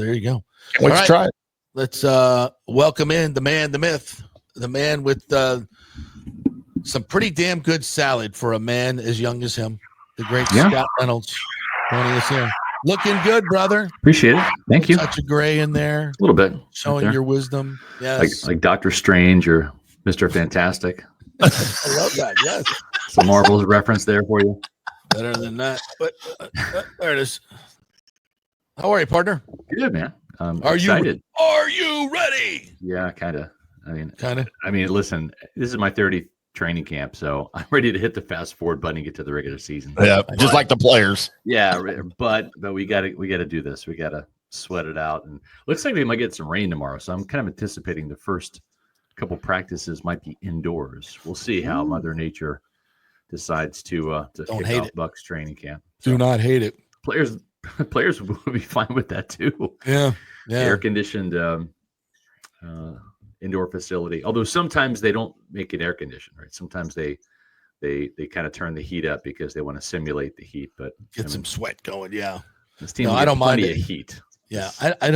there you go. Can't wait to try it. Let's welcome in the man, the myth, the man with some pretty damn good salad for a man as young as him. The great Scott Reynolds joining us here. Looking good, brother. Appreciate it. Thank you. Touch of gray in there. A little bit. Showing your wisdom. Yes. Like Doctor Strange or Mr. Fantastic. I love that. Yes. Some Marvel's reference there for you. Better than that. But there it is. How are you, partner? Good, man. Are excited. Are you ready? Yeah, kind of. I mean, listen, this is my 30th training camp, so I'm ready to hit the fast forward button and get to the regular season. Yeah, just like the players. Yeah, but we gotta do this. We gotta sweat it out, and looks like we might get some rain tomorrow. So I'm kind of anticipating the first couple practices might be indoors. We'll see how Mother Nature decides to kick off Bucs training camp. So do not hate it. Players will be fine with that too. Yeah. Air conditioned indoor facility. Although sometimes they don't make it air conditioned, right? Sometimes they kind of turn the heat up because they want to simulate the heat, but get some sweat going. Yeah. This team I don't mind it. Heat. Yeah. I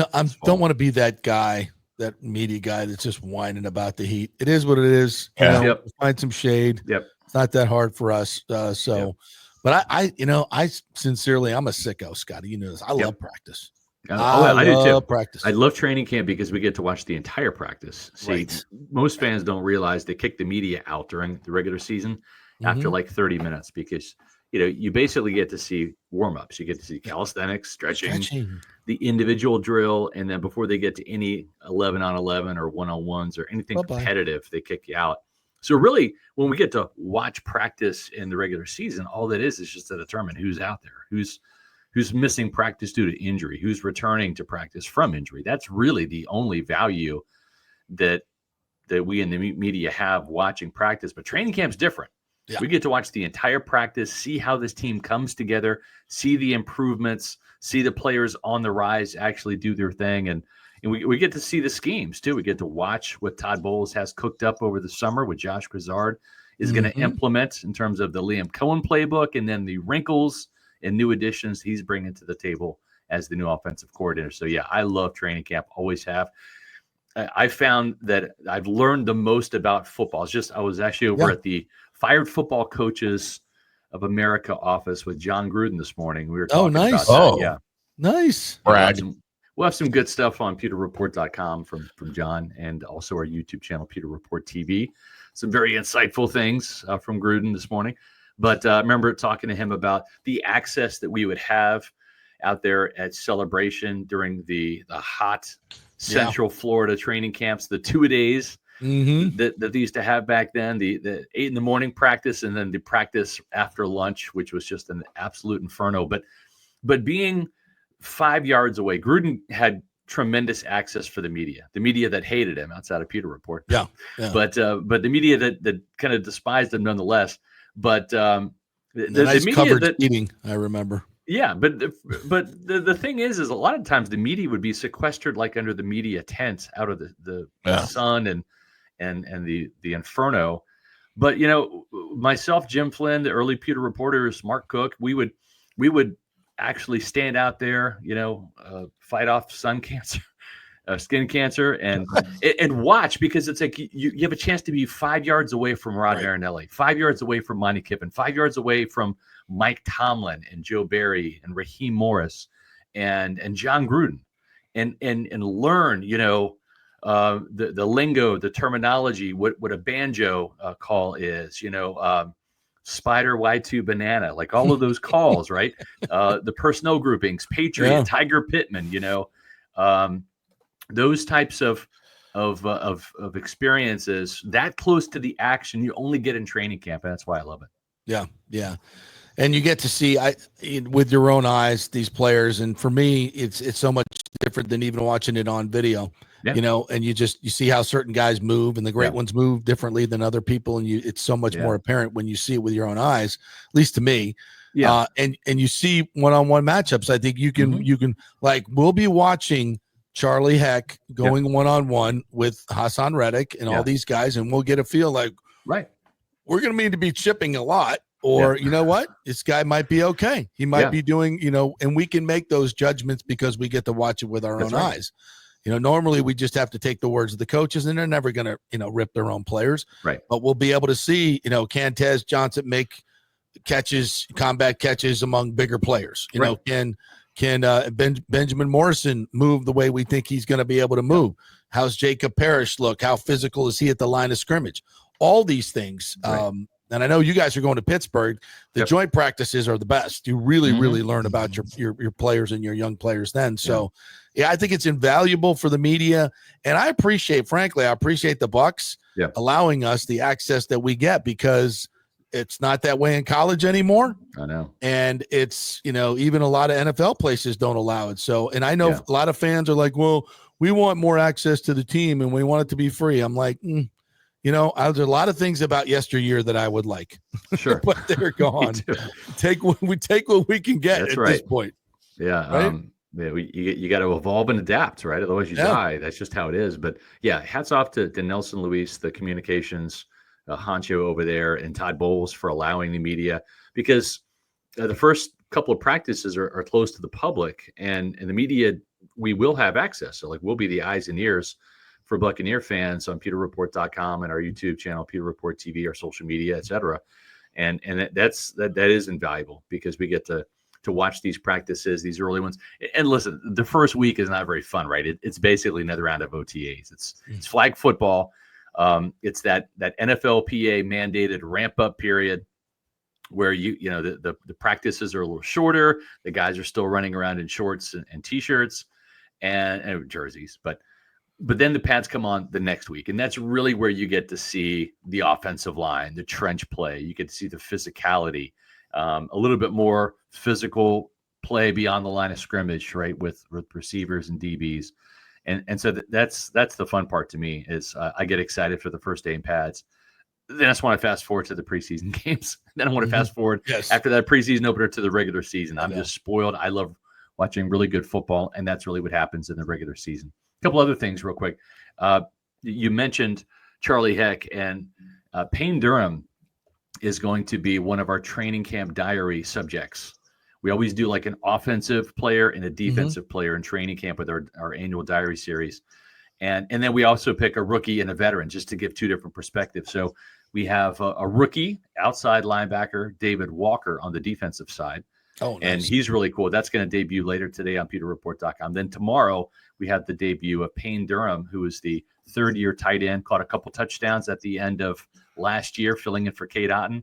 don't want to be that guy, that media guy that's just whining about the heat. It is what it is. Yeah. Find some shade. Yep. It's not that hard for us. But I sincerely, I'm a sicko, Scotty. You know this. I love practice. I do too. Practice. I love training camp because we get to watch the entire practice. See, most fans don't realize they kick the media out during the regular season after like 30 minutes because you basically get to see warm-ups. You get to see calisthenics, stretching, the individual drill, and then before they get to any 11-on-11 or 1-on-1s or anything competitive, they kick you out. So really, when we get to watch practice in the regular season, all that is just to determine who's out there, who's missing practice due to injury, who's returning to practice from injury. That's really the only value that we in the media have watching practice. But training camp's different. Yeah. We get to watch the entire practice, see how this team comes together, see the improvements, see the players on the rise actually do their thing. And we get to see the schemes, too. We get to watch what Todd Bowles has cooked up over the summer, what Josh Grizzard is going to implement in terms of the Liam Cohen playbook and then the wrinkles and new additions he's bringing to the table as the new offensive coordinator. So, yeah, I love training camp, always have. I found that I've learned the most about football. I was actually over at the Fired Football Coaches of America office with John Gruden this morning. We were talking about that. Yeah. Nice. We'll have some good stuff on PewterReport.com from John and also our YouTube channel, Pewter Report TV. Some very insightful things from Gruden this morning. But I remember talking to him about the access that we would have out there at Celebration during the hot Central Florida training camps, the 2 days that they used to have back then, the 8 a.m. practice and then the practice after lunch, which was just an absolute inferno. But being 5 yards away, Gruden had tremendous access for the media that hated him outside of Pewter Report. Yeah. But the media that kind of despised him nonetheless. But the media covered eating, I remember. Yeah, but the thing is a lot of times the media would be sequestered like under the media tent out of the sun and the inferno. But myself, Jim Flynn, the early Pewter reporters, Mark Cook, we would actually stand out there, fight off skin cancer and watch, because it's like you have a chance to be 5 yards away from Rod Marinelli, 5 yards away from Monty Kiffin, 5 yards away from Mike Tomlin and Joe Barry and Raheem Morris and John Gruden and learn, the lingo, the terminology, what a banjo call is, spider Y2 banana, like all of those calls, right? The personnel groupings, Patriot, Tiger Pittman, those types of experiences that close to the action you only get in training camp, and that's why I love it. Yeah. And you get to see with your own eyes these players, and for me, it's so much different than even watching it on video. And you see how certain guys move, and the great ones move differently than other people, and it's so much more apparent when you see it with your own eyes, at least to me. And you see one-on-one matchups. I think you can like, we'll be watching Charlie Heck going one-on-one with Hassan Reddick and all these guys, and we'll get a feel like, we're going to need to be chipping a lot. or you know what, this guy might be okay. He might be doing, and we can make those judgments because we get to watch it with our own eyes. Normally we just have to take the words of the coaches, and they're never going to, rip their own players. Right. But we'll be able to see, can Tez Johnson make combat catches among bigger players? Can Benjamin Morrison move the way we think he's going to be able to move? How's Jacob Parrish look? How physical is he at the line of scrimmage? All these things. And I know you guys are going to Pittsburgh. The joint practices are the best. You really, really learn about your players and your young players then. So, I think it's invaluable for the media. And I appreciate the Bucs allowing us the access that we get, because it's not that way in college anymore. I know. And it's, even a lot of NFL places don't allow it. So, and I know a lot of fans are like, well, we want more access to the team and we want it to be free. I'm like, there's a lot of things about yesteryear that I would like. Sure. But they're gone. Take what we can get at this point. Yeah. Right? You got to evolve and adapt, right? Otherwise you die. That's just how it is. But hats off to Nelson Luis, the communications honcho over there, and Todd Bowles for allowing the media, because the first couple of practices are closed to the public, and the media, we will have access. So we'll be the eyes and ears for Buccaneer fans on PeterReport.com and our YouTube channel, Peter Report TV, our social media, etc. And that is invaluable, because we get to watch these practices, these early ones. And listen, the first week is not very fun, right? It's basically another round of OTAs. It's flag football. It's that NFLPA mandated ramp up period where the practices are a little shorter. The guys are still running around in shorts and t-shirts and jerseys, but then the pads come on the next week, and that's really where you get to see the offensive line, the trench play. You get to see the physicality, a little bit more physical play beyond the line of scrimmage, right, with receivers and DBs. And so that's the fun part to me, is I get excited for the first day in pads. Then I just want to fast forward to the preseason games. Then I want to fast forward after that preseason opener to the regular season. I'm just spoiled. I love watching really good football, and that's really what happens in the regular season. A couple other things real quick. You mentioned Charlie Heck, and Payne Durham is going to be one of our training camp diary subjects. We always do like an offensive player and a defensive player in training camp with our annual diary series. And then we also pick a rookie and a veteran, just to give two different perspectives. So we have a rookie outside linebacker, David Walker, on the defensive side. Oh, nice. And he's really cool. That's going to debut later today on PeterReport.com. Then tomorrow we have the debut of Payne Durham, who is the third-year tight end, caught a couple touchdowns at the end of last year, filling in for Cade Otton.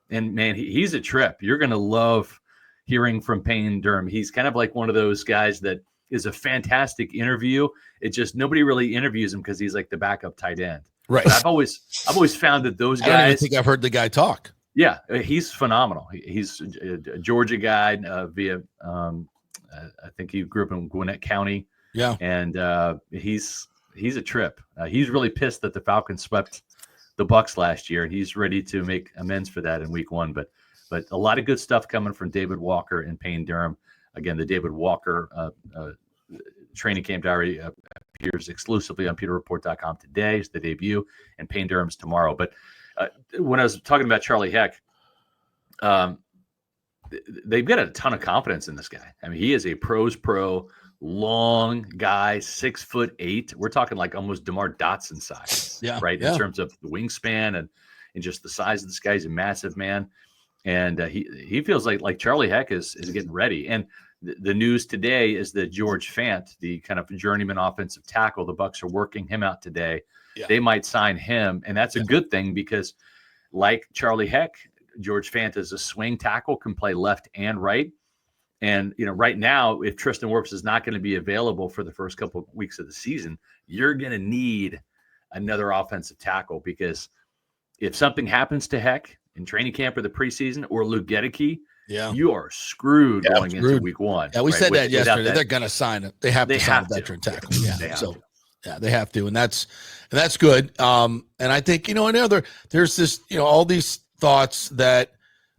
And, man, he's a trip. You're going to love hearing from Payne Durham. He's kind of like one of those guys that is a fantastic interview. It just nobody really interviews him because he's like the backup tight end. Right. But I've always found that those guys. I don't even think I've heard the guy talk. Yeah, he's phenomenal. He's a Georgia guy via. I think he grew up in Gwinnett County. Yeah, and he's a trip. He's really pissed that the Falcons swept the Bucs last year, and he's ready to make amends for that in Week 1. But a lot of good stuff coming from David Walker and Payne Durham. Again, the David Walker training camp diary appears exclusively on PeterReport.com today. It's the debut, and Payne Durham's tomorrow. But when I was talking about Charlie Heck, they've got a ton of confidence in this guy. I mean, he is a pro's pro, long guy, 6'8". We're talking like almost DeMar Dotson size, right? In terms of the wingspan and just the size of this guy. He's a massive man. And he feels like Charlie Heck is getting ready. And the news today is that George Fant, the kind of journeyman offensive tackle, the Bucs are working him out today. Yeah. They might sign him, and that's a good thing because, like Charlie Heck, George Fant is a swing tackle, can play left and right. And right now, if Tristan Wirfs is not going to be available for the first couple of weeks of the season, you're going to need another offensive tackle, because if something happens to Heck in training camp or the preseason, or Luke Gedeke, you are screwed going into Week 1. Yeah, we said that yesterday. They're going to sign it. They have to sign a veteran tackle. Yeah, they have to, and that's good. And I think there's this all these thoughts that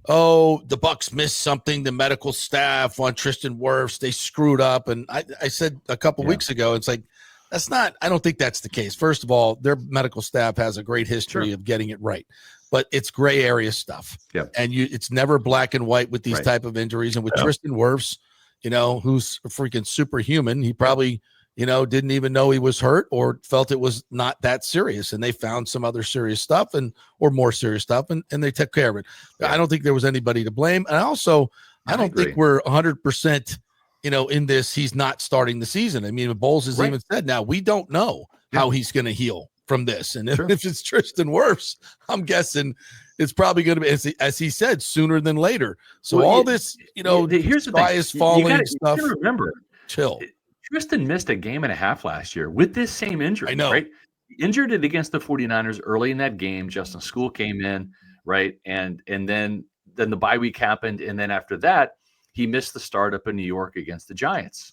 the Bucs missed something. The medical staff on Tristan Wirfs, they screwed up, and I said a couple weeks ago, it's like that's not. I don't think that's the case. First of all, their medical staff has a great history of getting it right. but it's gray area stuff. Yep. And it's never black and white with these type of injuries. And with Tristan Wirfs, who's a freaking superhuman, he probably, didn't even know he was hurt or felt it was not that serious. And they found some other serious stuff or more serious stuff, and they took care of it. Yeah. I don't think there was anybody to blame. And also, I don't think we're 100%, in this. He's not starting the season. I mean, Bowles has even said now, we don't know how he's going to heal from this. And if it's Tristan Wirfs, I'm guessing it's probably going to be, as he said, sooner than later. So all this, here's the sky thing. is falling you stuff. gotta remember, chill. Tristan missed a game and a half last year with this same injury. I know. Right? Injured it against the 49ers early in that game. Justin School came in, right? And then the bye week happened. And then after that, he missed the start up in New York against the Giants.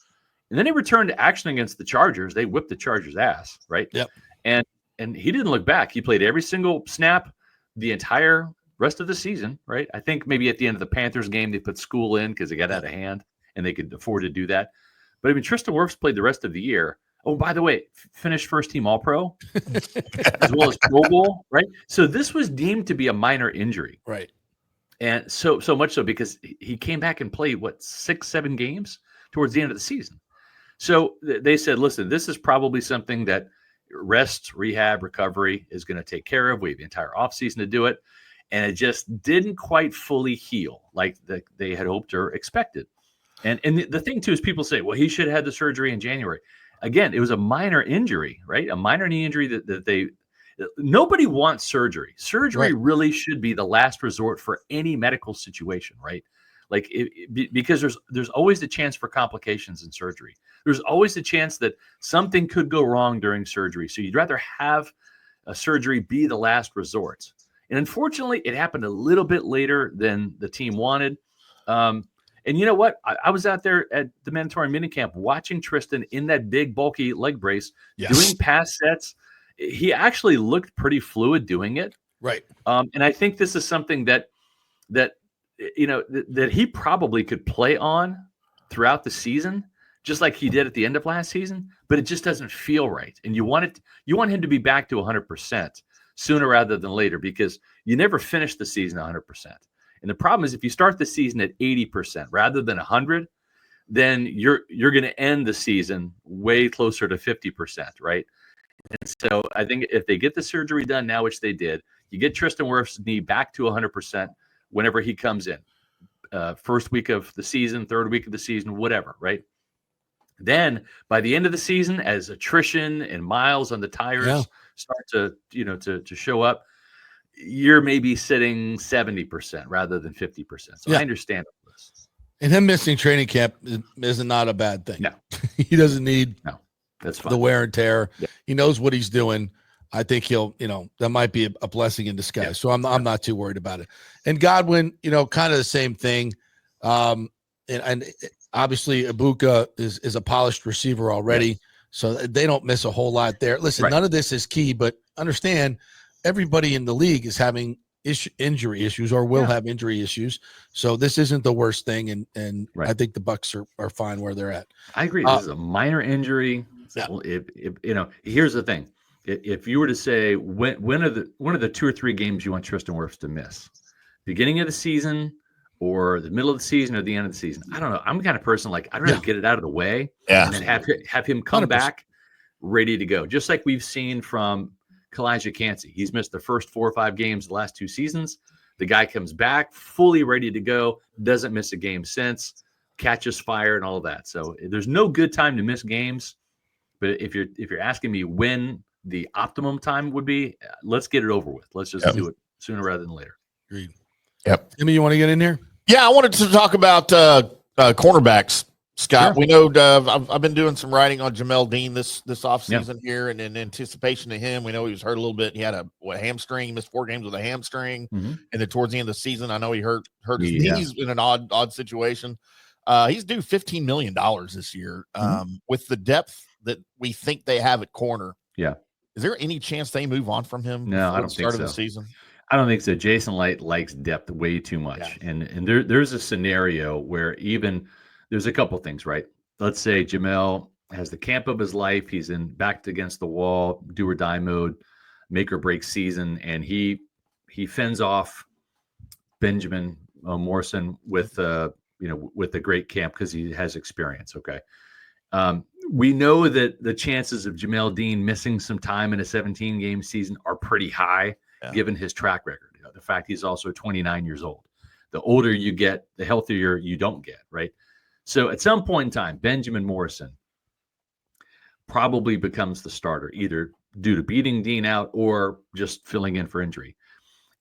And then he returned to action against the Chargers. They whipped the Chargers' ass, right? Yep. And he didn't look back. He played every single snap the entire rest of the season, right? I think maybe at the end of the Panthers game, they put School in because they got out of hand and they could afford to do that. But I mean, Tristan Wirfs played the rest of the year. Oh, by the way, finished first team All-Pro as well as Pro Bowl, right? So this was deemed to be a minor injury. Right. And so much so because he came back and played, 6-7 games towards the end of the season. So they said, listen, this is probably something that rest, rehab, recovery is going to take care of. We have the entire offseason to do it. And it just didn't quite fully heal like they had hoped or expected. And the thing, too, is people say, well, he should have had the surgery in January. Again, it was a minor injury, right? A minor knee injury that nobody wants surgery. Surgery really should be the last resort for any medical situation, right? Like because there's always the chance for complications in surgery. There's always the chance that something could go wrong during surgery. So you'd rather have a surgery be the last resort. And unfortunately, it happened a little bit later than the team wanted. And you know what? I was out there at the mandatory minicamp watching Tristan in that big, bulky leg brace doing pass sets. He actually looked pretty fluid doing it. Right. And I think this is something that he probably could play on throughout the season, just like he did at the end of last season, but it just doesn't feel right. And you want him to be back to 100% sooner rather than later, because you never finish the season 100%. And the problem is if you start the season at 80% rather than 100, then you're going to end the season way closer to 50%, right? And so I think if they get the surgery done now, which they did, you get Tristan Wirfs' knee back to 100% whenever he comes in, first week of the season, third week of the season, whatever, right? Then by the end of the season, as attrition and miles on the tires start to show up, you're maybe sitting 70% rather than 50%. So I understand this. And him missing training camp is not a bad thing. No, he doesn't need that's fine. The wear and tear. Yeah. He knows what he's doing. I think he'll, that might be a blessing in disguise. Yeah. So I'm not too worried about it. And Godwin, kind of the same thing. And obviously Ibuka is a polished receiver already. Yeah. So they don't miss a whole lot there. Listen, none of this is key, but understand everybody in the league is having injury issues or will have injury issues. So this isn't the worst thing. And I think the Bucs are fine where they're at. I agree. This is a minor injury. Well, here's the thing. If you were to say when are the 2 or 3 games you want Tristan Wirfs to miss, beginning of the season or the middle of the season or the end of the season, I don't know. I'm the kind of person like I'd rather get it out of the way and then have him come 100%. Back ready to go, just like we've seen from Kalijah Kancey. He's missed the first 4 or 5 games the last 2 seasons. The guy comes back fully ready to go, doesn't miss a game since, catches fire and all of that. So there's no good time to miss games. But if you're asking me when the optimum time would be, let's get it over with. Let's just do it sooner rather than later. Agreed. Yep. Timmy, you want to get in here? Yeah, I wanted to talk about cornerbacks. Scott, we know I've been doing some writing on Jamel Dean this offseason here, and in anticipation of him, we know he was hurt a little bit. He had a hamstring. He missed 4 games with a hamstring, and then towards the end of the season, I know he hurt his knees in an odd situation. He's due $15 million this year with the depth that we think they have at corner. Yeah, is there any chance they move on from him? No, I don't think so. Start of the season. I don't think so. Jason Light likes depth way too much, and there's a scenario where even. There's a couple things, right? Let's say Jamel has the camp of his life. He's backed against the wall, do or die mode, make or break season, and he he fends off Benjamin Morrison with a great camp because he has experience. Okay. We know that the chances of Jamel Dean missing some time in a 17-game season are pretty high, given his track record. The fact he's also 29 years old. The older you get, the healthier you don't get, right? So at some point in time, Benjamin Morrison probably becomes the starter, either due to beating Dean out or just filling in for injury.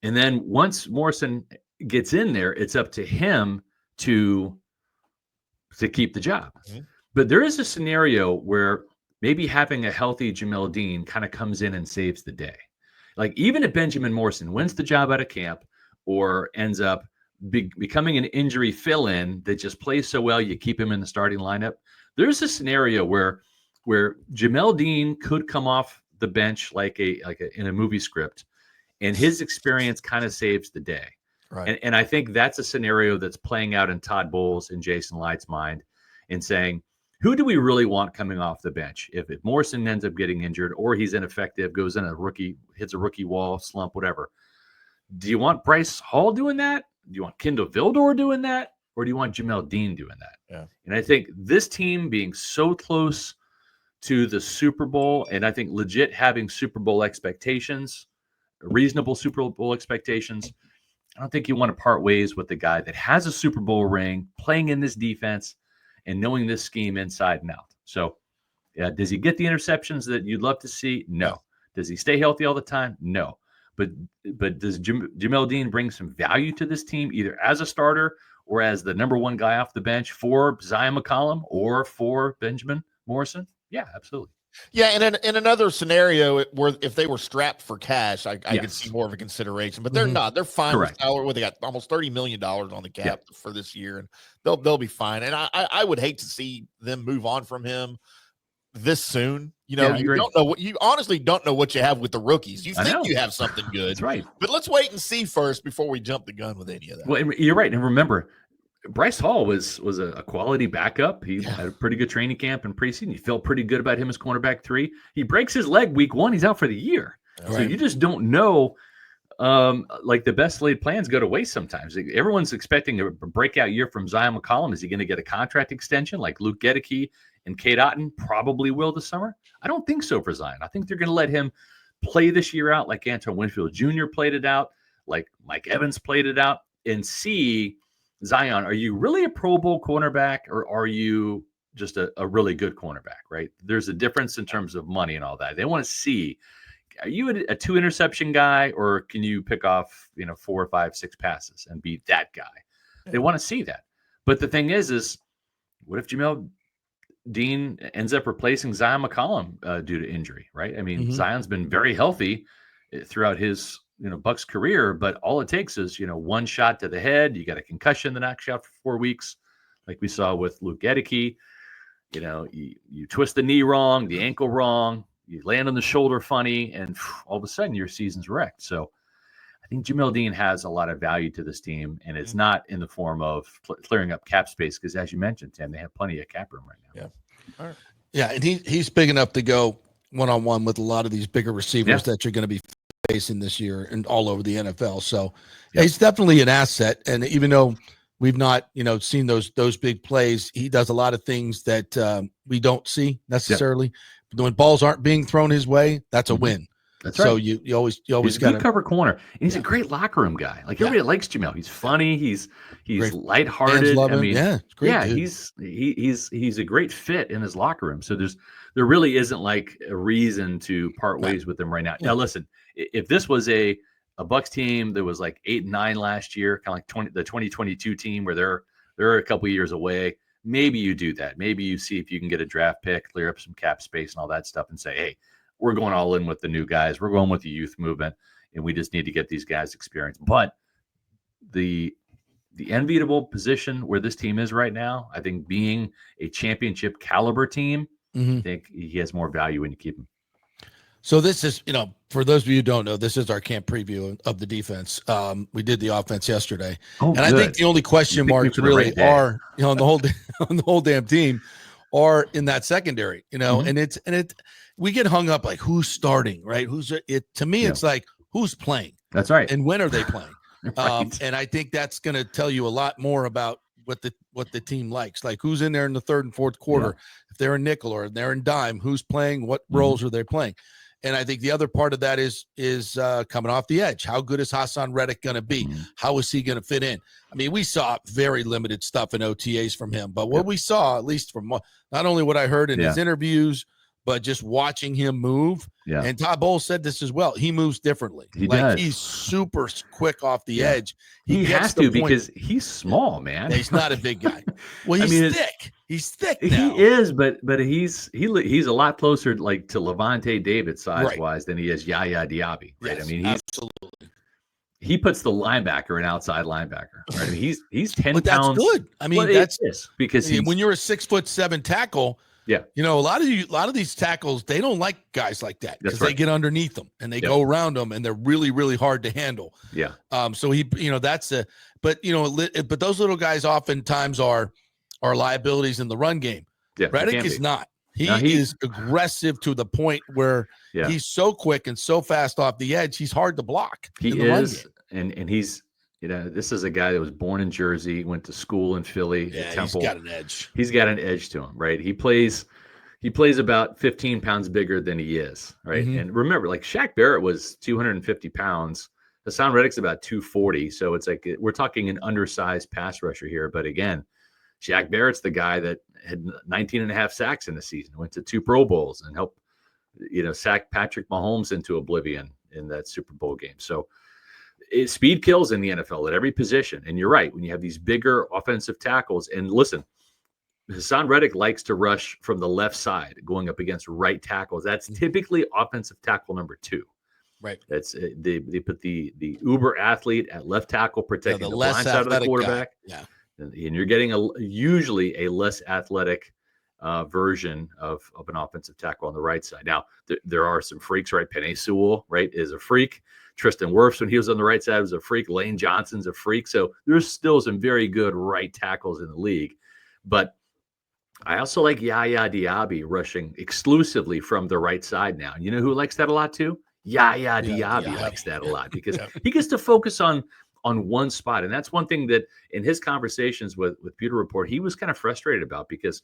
And then once Morrison gets in there, it's up to him to keep the job. Mm-hmm. But there is a scenario where maybe having a healthy Jamel Dean kind of comes in and saves the day. Like even if Benjamin Morrison wins the job out of camp or ends up becoming an injury fill-in that just plays so well, you keep him in the starting lineup. There's a scenario where Jamel Dean could come off the bench like in a movie script, and his experience kind of saves the day. Right. And I think that's a scenario that's playing out in Todd Bowles and Jason Light's mind, and saying, who do we really want coming off the bench? If Morrison ends up getting injured or he's ineffective, goes in hits a rookie wall, slump, whatever. Do you want Bryce Hall doing that? Do you want Kendall Vildor doing that? Or do you want Jamel Dean doing that? Yeah. And I think this team being so close to the Super Bowl, and I think legit having Super Bowl expectations, reasonable Super Bowl expectations, I don't think you want to part ways with the guy that has a Super Bowl ring, playing in this defense, and knowing this scheme inside and out. So does he get the interceptions that you'd love to see? No. Does he stay healthy all the time? No. But does Jamel Dean bring some value to this team, either as a starter or as the number one guy off the bench for Zion McCollum or for Benjamin Morrison? Yeah, absolutely. Yeah, and in another scenario where if they were strapped for cash, I could see more of a consideration. But they're not. They're fine with salary. They got almost $30 million on the cap for this year, and they'll be fine. And I would hate to see them move on from him this soon. You don't know you honestly don't know what you have with the rookies. You think you have something good. That's right. But let's wait and see first before we jump the gun with any of that. Well, you're right. And remember, Bryce Hall was a quality backup. He had a pretty good training camp in preseason. You felt pretty good about him as cornerback 3. He breaks his leg week 1. He's out for the year. Right. So you just don't know. Like the best laid plans go to waste sometimes. Everyone's expecting a breakout year from Zion McCollum. Is he going to get a contract extension like Luke Gedeke and Cade Otton probably will this summer? I don't think so for Zion. I think they're going to let him play this year out like Antoine Winfield Jr. played it out, like Mike Evans played it out, and see, Zion, are you really a Pro Bowl cornerback, or are you just a really good cornerback, right? There's a difference in terms of money and all that. They want to see, are you a 2-interception guy, or can you pick off 4, 5, 6 passes and be that guy? They want to see that. But the thing is what if Jamel Dean ends up replacing Zion McCollum due to injury, right? I mean, Zion's been very healthy throughout his Bucks career, but all it takes is one shot to the head. You got a concussion that knocks you out for 4 weeks, like we saw with Luke Gedeke. You twist the knee wrong, the ankle wrong, you land on the shoulder funny, and all of a sudden your season's wrecked. So I think Jamel Dean has a lot of value to this team, and it's not in the form of clearing up cap space, because as you mentioned, Tim, they have plenty of cap room right now. Yeah. All right. Yeah, and he's big enough to go one-on-one with a lot of these bigger receivers that you're going to be facing this year and all over the NFL. So he's definitely an asset. And even though we've not, seen those big plays, he does a lot of things that we don't see necessarily. But when balls aren't being thrown his way, that's a win. That's so right. you always got to good cover corner. And he's a great locker room guy. Like everybody likes Jamel. He's funny. He's lighthearted. I mean, it's great. He's a great fit in his locker room. So there really isn't like a reason to part ways with him right now. Now listen, if this was a Bucks team that was like 8-9 last year, kind of like the 2022 team where they're a couple years away, maybe you do that. Maybe you see if you can get a draft pick, clear up some cap space and all that stuff, and say, hey, we're going all in with the new guys. We're going with the youth movement, and we just need to get these guys experience. But the enviable position where this team is right now, I think being a championship caliber team, I think he has more value when you keep him. So this is, for those of you who don't know, this is our camp preview of the defense. We did the offense yesterday. And I think the only question marks really are, on the whole damn team are in that secondary, and we get hung up like who's starting, right? To me, it's like, who's playing. That's right. And when are they playing? Right. And I think that's going to tell you a lot more about what the team likes. Like who's in there in the third and fourth quarter. If they're in nickel or they're in dime, who's playing, what roles are they playing? And I think the other part of that is coming off the edge. How good is Hassan Reddick going to be? How is he going to fit in? I mean, we saw very limited stuff in OTAs from him, but what we saw, at least from not only what I heard in his interviews, but just watching him move. Yeah. And Todd Bowles said this as well. He moves differently. He does. He's super quick off the edge. He has to because he's small, man. He's not a big guy. Well, he's thick. He's thick now. He is, but he's a lot closer like to Levante David size-wise than he is Yaya Diaby. Right? Yes, I mean, absolutely. He puts the linebacker an outside linebacker. Right? I mean, he's 10 but pounds. That's good. I mean, that's because when you're a 6'7" tackle. Yeah, you know, a lot of these tackles, they don't like guys like that because they get underneath them and they go around them and they're really, really hard to handle. Yeah. So but those little guys oftentimes are liabilities in the run game. Yeah. Reddick is not. He is aggressive to the point where he's so quick and so fast off the edge. He's hard to block. He is, and he's. You know, this is a guy that was born in Jersey, went to school in Philly, at Temple. He's got an edge. He's got an edge to him, right? He plays about 15 pounds bigger than he is, right? And remember, like Shaq Barrett was 250 pounds. Hassan Reddick's about 240. So it's like we're talking an undersized pass rusher here. But again, Shaq Barrett's the guy that had 19 and a half sacks in the season, went to 2 Pro Bowls and helped, sack Patrick Mahomes into oblivion in that Super Bowl game. So speed kills in the NFL at every position. And you're right. When you have these bigger offensive tackles, and listen, Hassan Reddick likes to rush from the left side going up against right tackles. That's typically offensive tackle number 2. Right. That's they put the uber athlete at left tackle protecting the blind side of the quarterback. Guy. Yeah. And you're getting usually a less athletic version of an offensive tackle on the right side. Now, there are some freaks, right? Penei Sewell, right, is a freak. Tristan Wirfs, when he was on the right side, was a freak. Lane Johnson's a freak. So there's still some very good right tackles in the league. But I also like Yaya Diaby rushing exclusively from the right side now. You know who likes that a lot too? Yaya Diaby likes that a lot because he gets to focus on one spot. And that's one thing that in his conversations with Pewter Report, he was kind of frustrated about because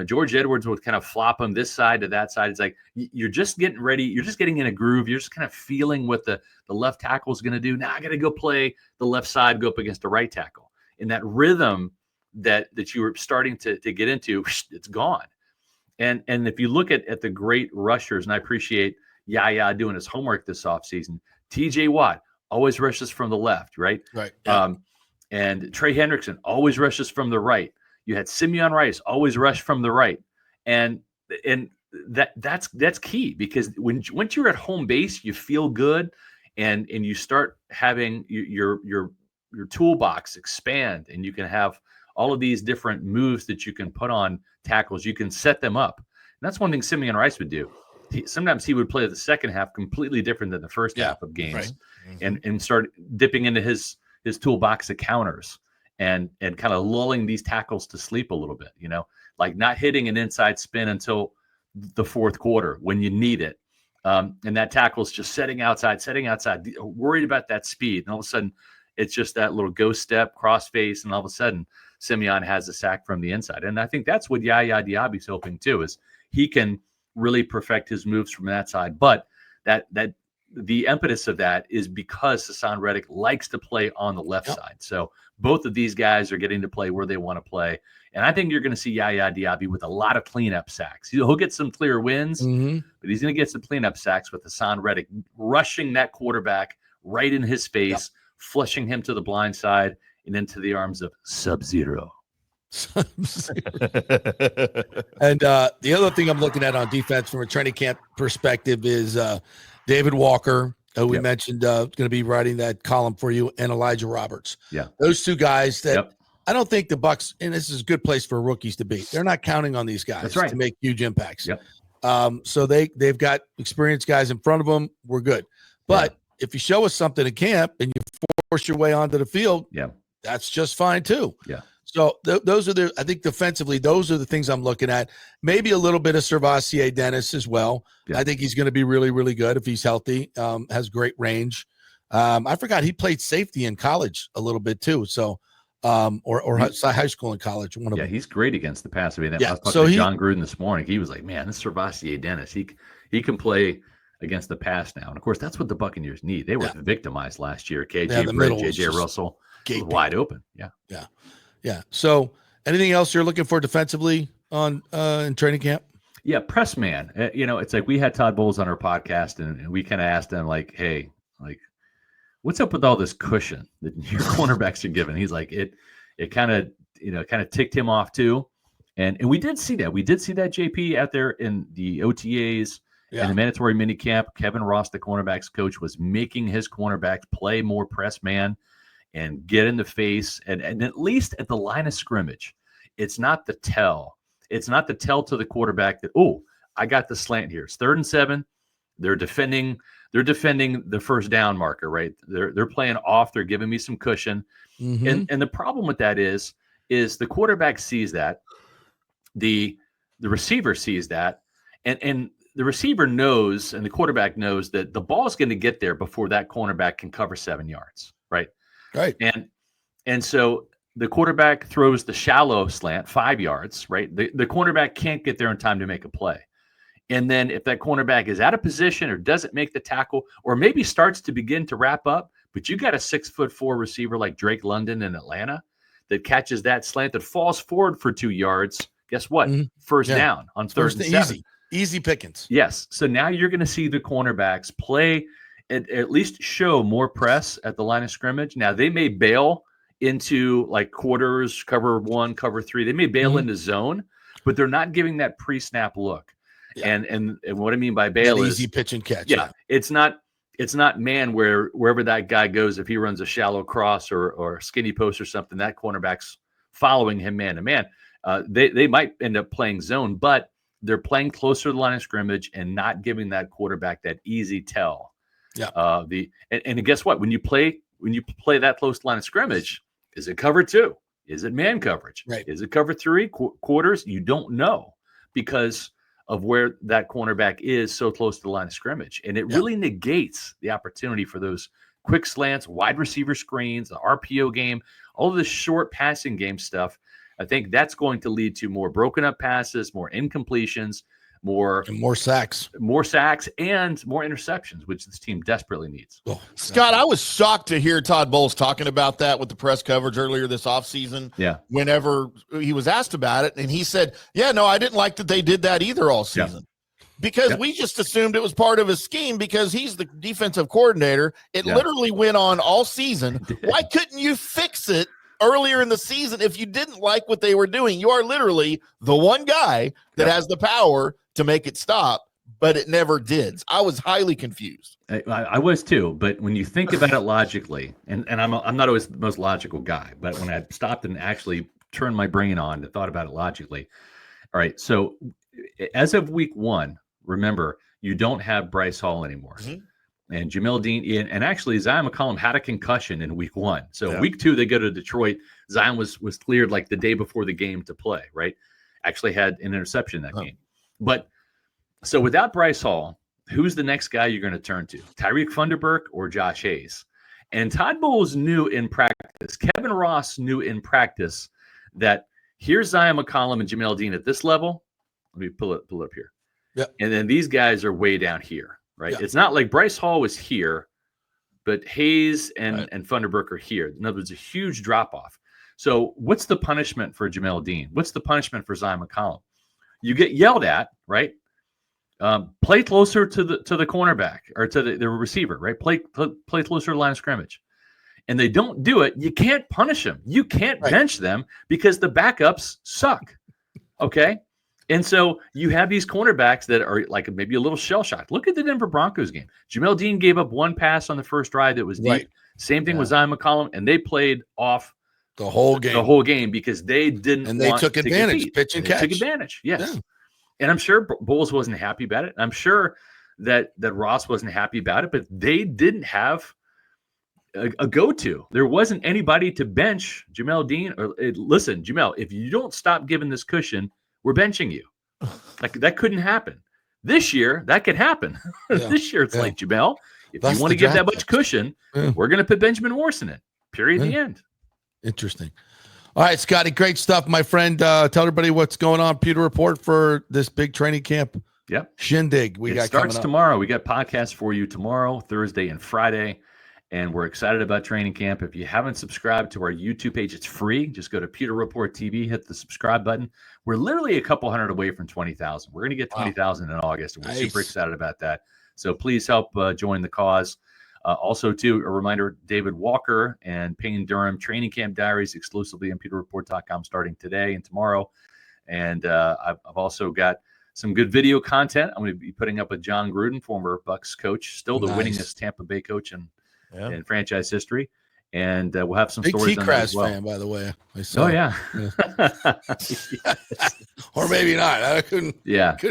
George Edwards would kind of flop him this side to that side. It's like, you're just getting ready. You're just getting in a groove. You're just kind of feeling what the left tackle is going to do. Now I got to go play the left side, go up against the right tackle. And that rhythm that you were starting to get into, it's gone. And if you look at the great rushers, and I appreciate Yaya doing his homework this offseason, TJ Watt always rushes from the left, right? Right. And Trey Hendrickson always rushes from the right. You had Simeon Rice always rush from the right, and that's key because once you're at home base, you feel good, and you start having your toolbox expand, and you can have all of these different moves that you can put on tackles. You can set them up, and that's one thing Simeon Rice would do. Sometimes he would play the second half completely different than the first half of games, right. and start dipping into his toolbox of counters. And kind of lulling these tackles to sleep a little bit, like not hitting an inside spin until the fourth quarter when you need it. And that tackle's just setting outside, worried about that speed. And all of a sudden, it's just that little ghost step, cross face, and all of a sudden, Simeon has a sack from the inside. And I think that's what Yaya Diaby's hoping too, is he can really perfect his moves from that side. But that the impetus of that is because Hassan Reddick likes to play on the left side. So both of these guys are getting to play where they want to play. And I think you're going to see Yaya Diaby with a lot of cleanup sacks. He'll get some clear wins, but he's going to get some cleanup sacks with Hassan Reddick rushing that quarterback right in his face, flushing him to the blind side and into the arms of Sub-Zero. And the other thing I'm looking at on defense from a training camp perspective is David Walker, who we mentioned, going to be writing that column for you, and Elijah Roberts. Yeah, those two guys that I don't think the Bucs, and this is a good place for rookies to be. They're not counting on these guys to make huge impacts. So they've got experienced guys in front of them. We're good. But if you show us something in camp and you force your way onto the field, that's just fine too. Yeah. So those are I think defensively, those are the things I'm looking at. Maybe a little bit of Servassier Dennis as well. Yeah. I think he's going to be really, really good if he's healthy. Has great range. I forgot he played safety in college a little bit too. So, or high school and college. He's great against the pass. I mean, I was talking to John Gruden this morning. He was like, man, this Servassier Dennis, he can play against the pass now. And of course, that's what the Buccaneers need. They were victimized last year. KJ Britt, JJ Russell was wide open. Yeah. So anything else you're looking for defensively on in training camp? Yeah, press man. It's like we had Todd Bowles on our podcast, and we kind of asked him, like, hey, like, what's up with all this cushion that your cornerbacks are given? He's like, it kind of ticked him off too. And we did see that. We did see that, JP, out there in the OTAs and the mandatory minicamp. Kevin Ross, the cornerbacks coach, was making his cornerbacks play more press man and get in the face. And at least at the line of scrimmage, it's not the tell. It's not the tell to the quarterback that, oh, I got the slant here. It's 3rd and 7. They're defending the first down marker, right? They're playing off. They're giving me some cushion. Mm-hmm. And the problem with that is the quarterback sees that. The receiver sees that. And the receiver knows and the quarterback knows that the ball is going to get there before that cornerback can cover 7 yards, right? Right. And so the quarterback throws the shallow slant 5 yards, right? The cornerback can't get there in time to make a play. And then if that cornerback is out of position or doesn't make the tackle or maybe starts to begin to wrap up, but you got a 6'4" receiver like Drake London in Atlanta that catches that slant that falls forward for 2 yards, guess what? Mm-hmm. First down on 3rd and 7. Easy pickings. Yes. So now you're going to see the cornerbacks play at least show more press at the line of scrimmage. Now they may bail into like quarters, cover 1, cover 3. They may bail into zone, but they're not giving that pre-snap look. Yeah. And what I mean by bail is easy pitch and catch. Yeah. It's not man wherever that guy goes, if he runs a shallow cross or skinny post or something, that cornerback's following him man to man. They might end up playing zone, but they're playing closer to the line of scrimmage and not giving that quarterback that easy tell. Yeah. And guess what? When you play that close to line of scrimmage, is it cover 2? Is it man coverage? Right. Is it cover 3 quarters? You don't know because of where that cornerback is so close to the line of scrimmage. And it really negates the opportunity for those quick slants, wide receiver screens, the RPO game, all of this short passing game stuff. I think that's going to lead to more broken up passes, more incompletions, more sacks, and more interceptions, which this team desperately needs. Oh, Scott, I was shocked to hear Todd Bowles talking about that with the press coverage earlier this offseason. Yeah. Whenever he was asked about it, and he said, no, I didn't like that they did that either all season. Yeah. Because we just assumed it was part of his scheme because he's the defensive coordinator. It literally went on all season. Why couldn't you fix it earlier in the season if you didn't like what they were doing? You are literally the one guy that has the power to make it stop, but it never did. I was highly confused. I was too, but when you think about it logically, and I'm not always the most logical guy, but when I stopped and actually turned my brain on and thought about it logically, all right, so as of week 1, remember, you don't have Bryce Hall anymore. Mm-hmm. And Jamel Dean, and actually Zion McCollum had a concussion in week 1. So week 2, they go to Detroit. Zion was cleared like the day before the game to play, right? Actually had an interception that game. But so without Bryce Hall, who's the next guy you're going to turn to? Tyreek Funderburk or Josh Hayes? And Todd Bowles knew in practice, Kevin Ross knew in practice that here's Zion McCollum and Jamel Dean at this level. Let me pull it up here. Yeah. And then these guys are way down here, right? Yeah. It's not like Bryce Hall was here, but Hayes and Funderburk are here. In other words, a huge drop off. So what's the punishment for Jamel Dean? What's the punishment for Zion McCollum? You get yelled at, right? Play closer to the cornerback or to the receiver, right? Play closer to the line of scrimmage. And they don't do it. You can't punish them. You can't bench them because the backups suck. Okay? And so you have these cornerbacks that are like maybe a little shell-shocked. Look at the Denver Broncos game. Jamel Dean gave up one pass on the first drive that was deep. Right. Same thing with Zion McCollum, and they played off the whole game because they didn't and they want took advantage, to pitch and catch. Took advantage, yes. Yeah. And I'm sure Bowles wasn't happy about it. I'm sure that Ross wasn't happy about it, but they didn't have a go-to. There wasn't anybody to bench Jamel Dean. Or listen, Jamel, if you don't stop giving this cushion, we're benching you. Like that couldn't happen. This year, that could happen. Yeah. This year, it's like, Jamel, if That's you want to give that much cushion, we're going to put Benjamin Morse in it. Period. The end. Interesting. All right, Scotty, great stuff, my friend. Tell everybody what's going on. Pewter Report for this big training camp. Yep. Shindig. It starts tomorrow. We got podcasts for you tomorrow, Thursday, and Friday. And we're excited about training camp. If you haven't subscribed to our YouTube page, it's free. Just go to Pewter Report TV, hit the subscribe button. We're literally a couple hundred away from 20,000. We're going to get 20,000 in August, and we're super excited about that. So please help join the cause. Also, too, a reminder, David Walker and Payne Durham training camp diaries exclusively on pewterreport.com starting today and tomorrow. And I've also got some good video content I'm going to be putting up with John Gruden, former Bucs coach, still the winningest Tampa Bay coach in franchise history. And we'll have some stories on that as well. Fan, by the way. Oh, yeah. Yes. Or maybe not. I couldn't get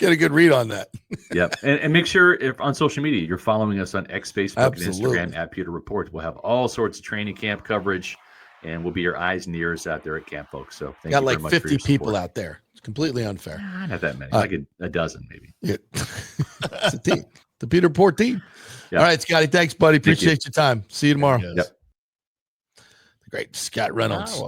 a good read on that. Yep. And make sure if on social media, you're following us on X, Facebook, and Instagram at Pewter Report. We'll have all sorts of training camp coverage, and we'll be your eyes and ears out there at camp, folks. So thank you very much 50 people out there. It's completely unfair. Not that many. Like a dozen, maybe. Yeah. It's a team. The Pewter Report team. Yep. All right, Scotty. Thanks, buddy. Appreciate your time. See you tomorrow. Yep. The great Scott Reynolds.